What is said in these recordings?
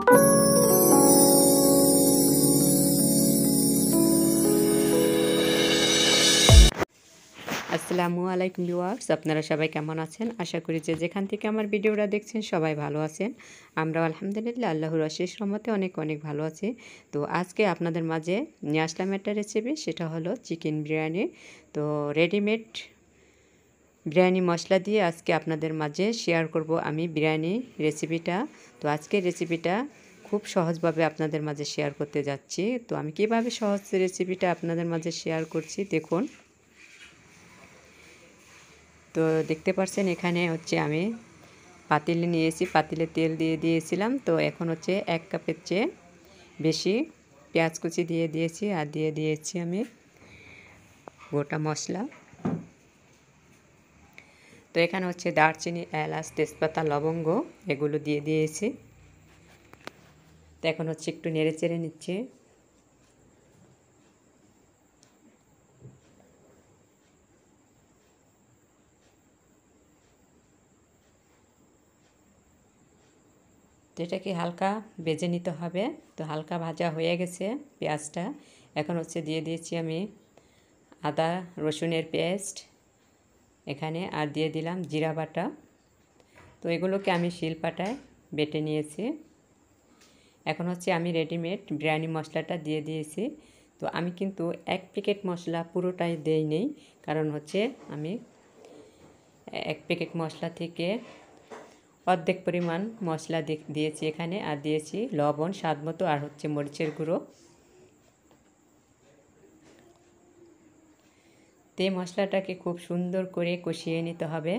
আসসালামু আলাইকুম ভিউয়ার্স, আপনারা সবাই কেমন আছেন? আশা করি যে যেখান থেকে আমার ভিডিওটা দেখছেন সবাই ভালো আছেন। আমরাও আলহামদুলিল্লাহ আল্লাহর অশেষ রহমতে অনেক ভালো আছি। তো আজকে আপনাদের মাঝে নিয়ে আসলাম একটা রেসিপি, সেটা হলো চিকেন বিরিয়ানি। তো রেডিমেড বিরিয়ানি মশলা দিয়ে আজকে আপনাদের মাঝে শেয়ার করব আমি বিরিয়ানি রেসিপিটা। তো আজকের রেসিপিটা খুব সহজভাবে আপনাদের মাঝে শেয়ার করতে যাচ্ছি। তো আমি কিভাবে সহজ রেসিপিটা আপনাদের মাঝে শেয়ার করছি দেখুন। তো দেখতে পাচ্ছেন এখানে হচ্ছে আমি পাতিলে নিয়েছি, পাতিলে তেল দিয়ে দিয়েছিলাম। তো এখন হচ্ছে 1 কাপের চেয়ে বেশি পেঁয়াজ কুচি দিয়ে দিয়েছি, আর দিয়ে দিয়েছি আমি গোটা মশলা। তো এখানে হচ্ছে দারচিনি, এলাচ, তেজপাতা, লবঙ্গ এগুলো দিয়ে দিয়েছি। তো এখন হচ্ছে একটু নেড়ে চেড়ে নিচ্ছি। তো এটাকে হালকা ভেজে নিতে হবে। তো হালকা ভাজা হয়ে গেছে পেঁয়াজটা। এখন হচ্ছে দিয়ে দিয়েছি আমি আদা রসুনের পেস্ট এখানে, আর দিয়ে দিলাম জিরা বাটা। তো এগুলোকে আমি শিলপাটায় বেটে নিয়েছি। এখন হচ্ছে আমি রেডিমেড বিরিয়ানি মশলাটা দিয়ে দিয়েছি। তো আমি কিন্তু 1 প্যাকেট মশলা পুরোটাই দেই নেই, কারণ হচ্ছে আমি 1 প্যাকেট মশলা থেকে অর্ধেক পরিমাণ মশলা দিয়েছি এখানে, আর দিয়েছি লবণ স্বাদ মতো, আর হচ্ছে মরিচের গুঁড়ো। তো এই মশলাটাকে খুব সুন্দর করে কষিয়ে নিতে হবে।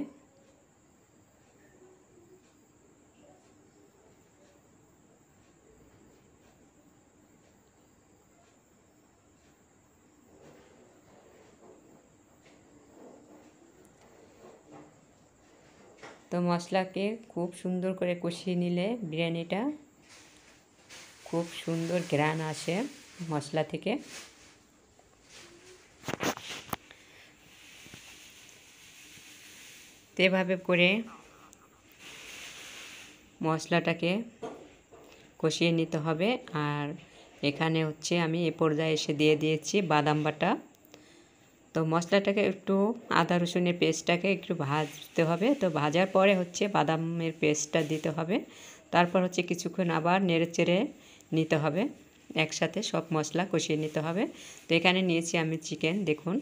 তো মশলাকে খুব সুন্দর করে কষিয়ে নিলে বিরিয়ানিটা খুব সুন্দর ঘ্রাণ আসে মশলা থেকে। তো এভাবে করে মশলাটাকে কষিয়ে নিতে হবে। আর এখানে হচ্ছে আমি এ পর্যায়ে এসে দিয়ে দিয়েছি বাদাম বাটা। তো মশলাটাকে একটু আদা রসুনের পেস্টটাকে একটু ভাজতে হবে। তো ভাজার পরে হচ্ছে বাদামের পেস্টটা দিতে হবে। তারপর হচ্ছে কিছুক্ষণ আবার নেড়ে চেড়ে নিতে হবে, একসাথে সব মশলা কষিয়ে নিতে হবে। তো এখানে নিয়েছি আমি চিকেন, দেখুন।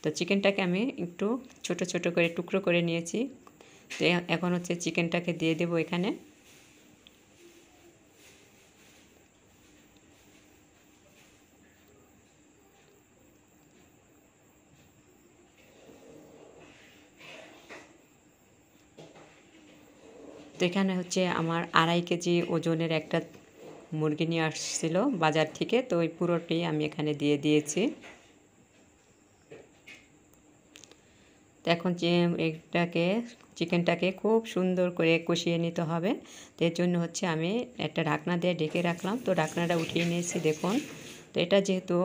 তো চিকেনটাকে আমি একটু ছোট ছোট করে টুকরো করে নিয়েছি। তো এখন হচ্ছে চিকেনটাকে দিয়ে দেব এখানে। তো এখানে হচ্ছে আমার 2.5 কেজি ওজনের একটা মুরগি নিয়ে আসছিল বাজার থেকে। তো ওই পুরোটি আমি এখানে দিয়ে দিয়েছি। তো এখন চিকেনটাকে খুব সুন্দর করে কষিয়ে নিতে হবে। তো এর জন্য হচ্ছে আমি একটা ঢাকনা দিয়ে ঢেকে রাখলাম। তো ঢাকনাটা উঠিয়ে নিয়েছি, দেখুন। তো এটা যেহেতু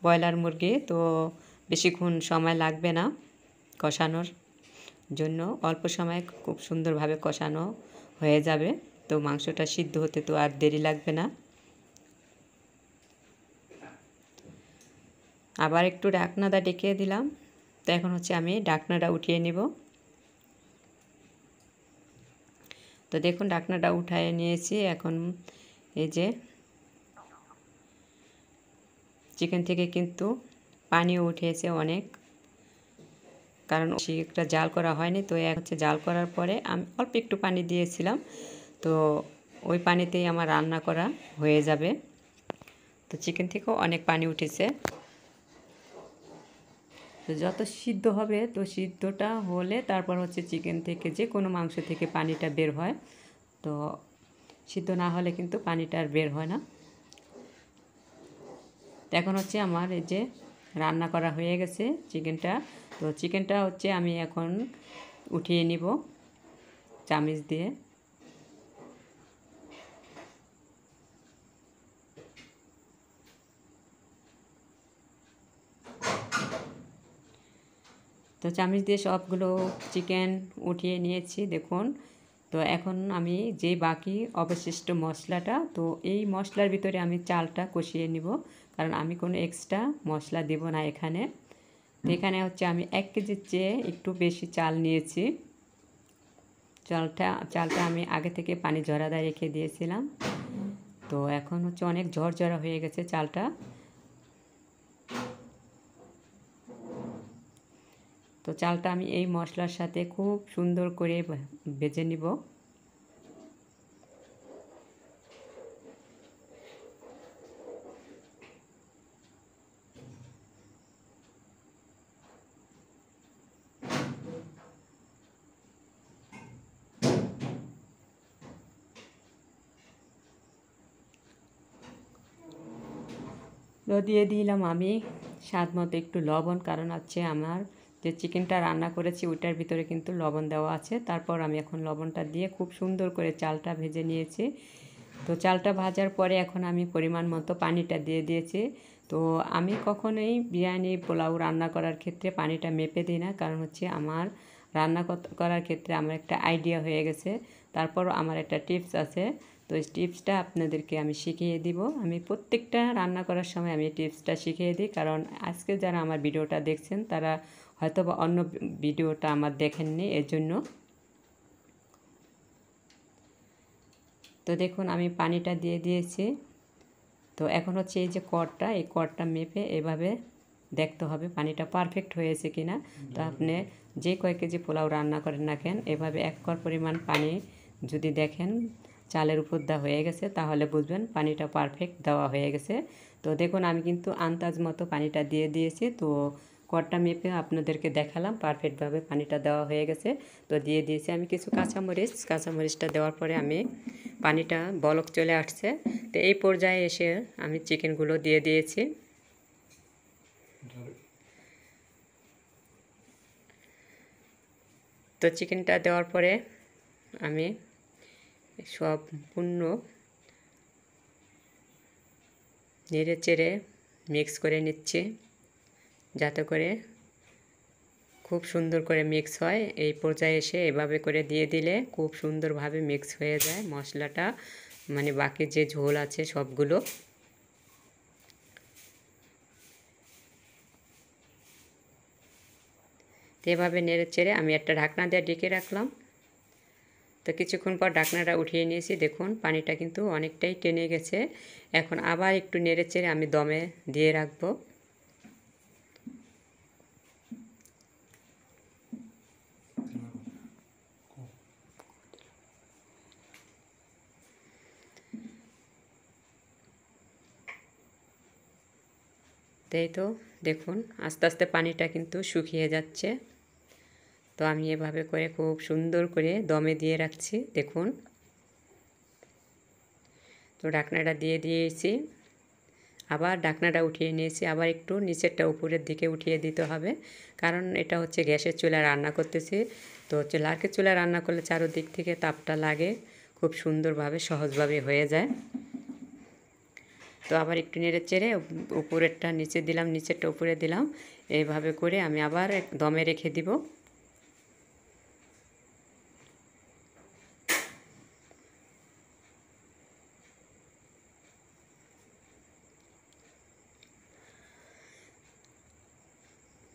ব্রয়লার মুরগি, তো বেশিক্ষণ সময় লাগবে না কষানোর জন্য, অল্প সময় খুব সুন্দরভাবে কষানো হয়ে যাবে। তো মাংসটা সিদ্ধ হতে তো আর দেরি লাগবে না। আবার একটু ঢাকনাটা ঢেকে দিলাম। তো এখন হচ্ছে আমি ঢাকনাটা উঠিয়ে নিব। তো দেখুন ঢাকনাটা উঠিয়ে নিয়েছি। এখন এই যে চিকেন থেকে কিন্তু পানিও উঠেছে অনেক, কারণ একটা জাল করা হয়নি। তো হচ্ছে জাল করার পরে আমি অল্প একটু পানি দিয়েছিলাম। তো ওই পানিতেই আমার রান্না করা হয়ে যাবে। তো চিকেন থেকেও অনেক পানি উঠেছে। তো যত সিদ্ধ হবে, তো সিদ্ধটা হলে তারপর হচ্ছে চিকেন থেকে যে কোনো মাংস থেকে পানিটা বের হয়। তো সিদ্ধ না হলে কিন্তু পানিটা আর বের হয় না। তো এখন হচ্ছে আমার এই যে রান্না করা হয়ে গেছে চিকেনটা। তো চিকেনটা হচ্ছে আমি এখন উঠিয়ে নিব চামচ দিয়ে। তো চামচ দিয়ে সবগুলো চিকেন উঠিয়ে নিয়েছি, দেখুন। তো এখন আমি যে বাকি অবশিষ্ট মশলাটা, তো এই মশলার ভিতরে আমি চালটা কষিয়ে নিব, কারণ আমি কোনো এক্সট্রা মশলা দেব না এখানে। তো এখানে হচ্ছে আমি 1 কেজির চেয়ে একটু বেশি চাল নিয়েছি। চালটা আমি আগে থেকে পানি ঝরাতে রেখে দিয়েছিলাম। তো এখন হচ্ছে অনেক ঝরঝরা হয়ে গেছে চালটা। তো চালটা আমি এই মশলার সাথে খুব সুন্দর করে ভেজে নিব। তো দিয়ে দিলাম আমি স্বাদ মতো একটু লবণ, কারণ হচ্ছে আমার যে চিকেনটা রান্না করেছি ওইটার ভিতরে কিন্তু লবণ দেওয়া আছে। তারপর আমি এখন লবণটা দিয়ে খুব সুন্দর করে চালটা ভেজে নিয়েছি। তো চালটা ভাজার পরে এখন আমি পরিমাণ মতো পানিটা দিয়ে দিয়েছি। তো আমি কখনোই বিরিয়ানি পোলাও রান্না করার ক্ষেত্রে পানিটা মেপে দিই না, কারণ হচ্ছে আমার রান্না করার ক্ষেত্রে আমার একটা আইডিয়া হয়ে গেছে। তারপর আমার একটা টিপস আছে, তো এই টিপসটা আপনাদেরকে আমি শিখিয়ে দিব। আমি প্রত্যেকটা রান্না করার সময় আমি টিপসটা শিখিয়ে দিই, কারণ আজকে যারা আমার ভিডিওটা দেখছেন তারা হয়তো বা অন্য ভিডিওটা আমার দেখেননি, এর জন্য। তো দেখুন আমি পানিটা দিয়ে দিয়েছি। তো এখন হচ্ছে এই যে কড়টা, এই কড়টা মেপে এভাবে দেখতে হবে পানিটা পারফেক্ট হয়েছে কিনা। তো আপনি যে কয়েক কেজি পোলাও রান্না করেন না কেন, এভাবে 1 কড় পরিমাণ পানি যদি দেখেন চালের উপর দেওয়া হয়ে গেছে, তাহলে বুঝবেন পানিটা পারফেক্ট দেওয়া হয়ে গেছে। তো দেখুন আমি কিন্তু আন্দাজ মতো পানিটা দিয়ে দিয়েছি। তো কড়টা মেপে আপনাদেরকে দেখালাম পারফেক্টভাবে পানিটা দেওয়া হয়ে গেছে। তো দিয়ে দিয়েছি আমি কিছু কাঁচামরিচটা দেওয়ার পরে আমি পানিটা বলক চলে আসছে। তো এই পর্যায়ে এসে আমি চিকেনগুলো দিয়ে দিয়েছি। তো চিকেনটা দেওয়ার পরে আমি সম্পূর্ণ নেড়ে চেড়ে মিক্স করে নিচ্ছি, যাতে করে খুব সুন্দর করে মিক্স হয়। এই পর্যায়ে এসে এভাবে করে দিয়ে দিলে খুব সুন্দরভাবে মিক্স হয়ে যায় মশলাটা, মানে বাকি যে ঝোল আছে সবগুলো। তো এভাবে নেড়ে চেড়ে আমি একটা ঢাকনা দিয়ে ঢেকে রাখলাম। তো কিছুক্ষণ পর ঢাকনাটা উঠিয়ে নিয়েছি, দেখুন পানিটা কিন্তু অনেকটাই টেনে গেছে। এখন আবার একটু নেড়ে চেড়ে আমি দমে দিয়ে রাখবো। তাই তো দেখুন আস্তে আস্তে পানিটা কিন্তু শুকিয়ে যাচ্ছে। তো আমি এভাবে করে খুব সুন্দর করে দমে দিয়ে রাখছি, দেখুন। তো ঢাকনাটা দিয়ে দিয়েছি, আবার ঢাকনাটা উঠিয়ে নিয়েছি, আবার একটু নিচেরটা উপরের দিকে উঠিয়ে দিতে হবে, কারণ এটা হচ্ছে গ্যাসের চুলায় রান্না করতেছি। তো হচ্ছে লার্কের চুলায় রান্না করলে চারোদিক থেকে তাপটা লাগে, খুব সুন্দরভাবে সহজভাবে হয়ে যায়। তো আবার একটু নেড়ে চেড়ে উপরেরটা নিচে দিলাম, নিচেরটা উপরে দিলাম, এইভাবে করে আমি আবার দমে রেখে দিব।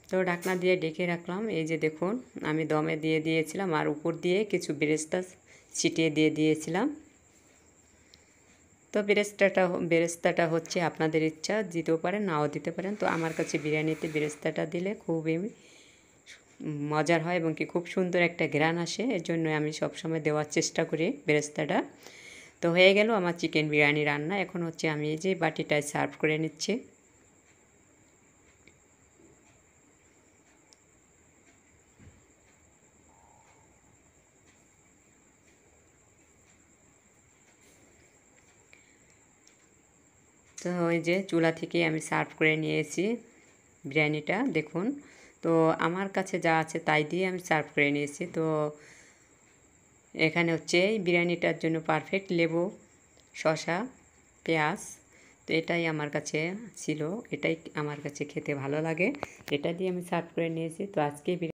তো ঢাকনা দিয়ে ঢেকে রাখলাম। এই যে দেখুন আমি দমে দিয়ে দিয়েছিলাম, আর উপর দিয়ে কিছু বেরেস্তা ছিটিয়ে দিয়ে দিয়েছিলাম। তো বেরেস্তাটা হচ্ছে আপনাদের ইচ্ছা, দিতেও পারেন নাও দিতে পারেন। তো আমার কাছে বিরিয়ানিতে বেরেস্তাটা দিলে খুবই মজার হয় এবং কি খুব সুন্দর একটা ঘ্রাণ আসে, এর জন্য আমি সবসময় দেওয়ার চেষ্টা করি বেরেস্তাটা। তো হয়ে গেল আমার চিকেন বিরিয়ানি রান্না। এখন হচ্ছে আমি এই যে বাটিটায় সার্ভ করে নিচ্ছি। তো ওই যে চুলা থেকে আমি সার্ভ করে নিয়েছি বিরিয়ানিটা, দেখুন। তো আমার কাছে যা আছে তাই দিয়ে আমি সার্ভ করে নিয়েছি। তো এখানে হচ্ছে এই বিরিয়ানিটার জন্য পারফেক্ট লেবু, শসা, পেঁয়াজ, তো এটাই আমার কাছে ছিল, এটাই আমার কাছে খেতে ভালো লাগে, এটা দিয়ে আমি সার্ভ করে নিয়েছি। তো আজকে